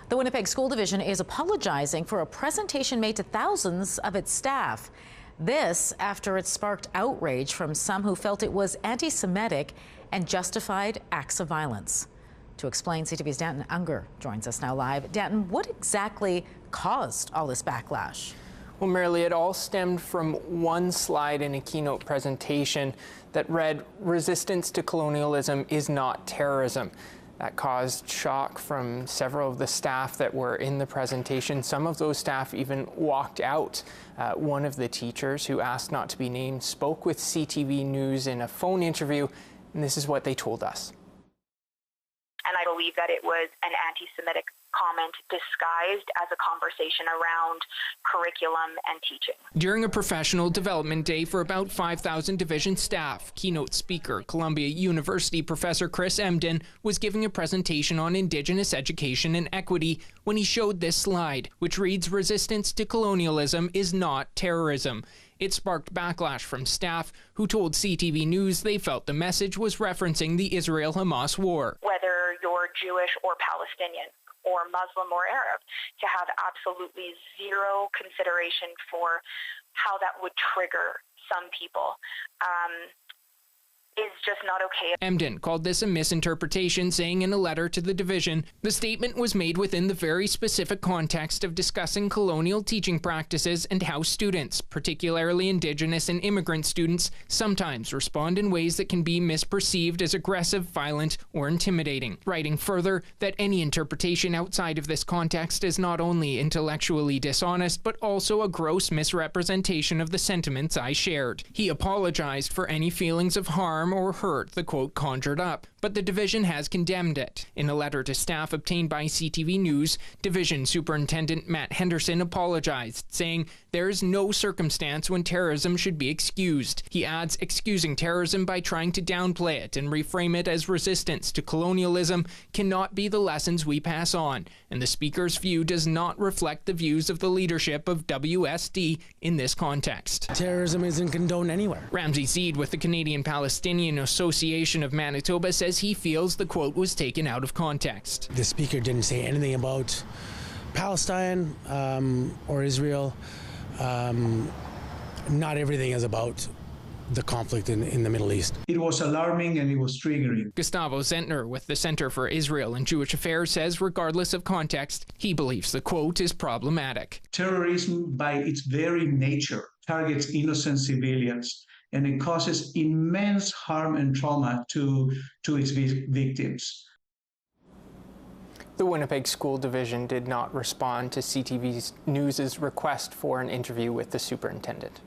The Winnipeg School Division is apologizing for a presentation made to thousands of its staff. This after it sparked outrage from some who felt it was anti-Semitic and justified acts of violence. To explain, CTV's Danton Unger joins us now live. Danton, what exactly caused all this backlash? Well, Marilee, it all stemmed from one slide in a keynote presentation that read, "Resistance to colonialism is not terrorism." That caused shock from several of the staff that were in the presentation. Some of those staff even walked out. One of the teachers, who asked not to be named, spoke with CTV News in a phone interview, and this is what they told us. And I believe that it was an anti-Semitic comment disguised as a conversation around curriculum and teaching. During a professional development day for about 5,000 division staff, keynote speaker, Columbia University Professor Chris Emden was giving a presentation on Indigenous education and equity when he showed this slide, which reads, "Resistance to colonialism is not terrorism." It sparked backlash from staff who told CTV News they felt the message was referencing the Israel-Hamas war. Whether you're Jewish or Palestinian, or Muslim or Arab, to have absolutely zero consideration for how that would trigger some people is just not okay. Emden called this a misinterpretation, saying in a letter to the division, the statement was made within the very specific context of discussing colonial teaching practices and how students, particularly Indigenous and immigrant students, sometimes respond in ways that can be misperceived as aggressive, violent, or intimidating. Writing further that any interpretation outside of this context is not only intellectually dishonest, but also a gross misrepresentation of the sentiments I shared. He apologized for any feelings of harm or hurt the quote conjured up, but the division has condemned it. In a letter to staff obtained by CTV News, Division Superintendent Matt Henderson apologized, saying there is no circumstance when terrorism should be excused. He adds, excusing terrorism by trying to downplay it and reframe it as resistance to colonialism cannot be the lessons we pass on, and the speaker's view does not reflect the views of the leadership of WSD in this context. Terrorism isn't condoned anywhere. Ramsey Seed with the Canadian Palestinian Association of Manitoba says he feels the quote was taken out of context. The speaker didn't say anything about Palestine or Israel. Not everything is about the conflict in the Middle East. It was alarming and it was triggering. Gustavo Zentner with the Center for Israel and Jewish Affairs says regardless of context, he believes the quote is problematic. Terrorism, by its very nature, targets innocent civilians, and it causes immense harm and trauma to its victims. The Winnipeg School Division did not respond to CTV News' request for an interview with the superintendent.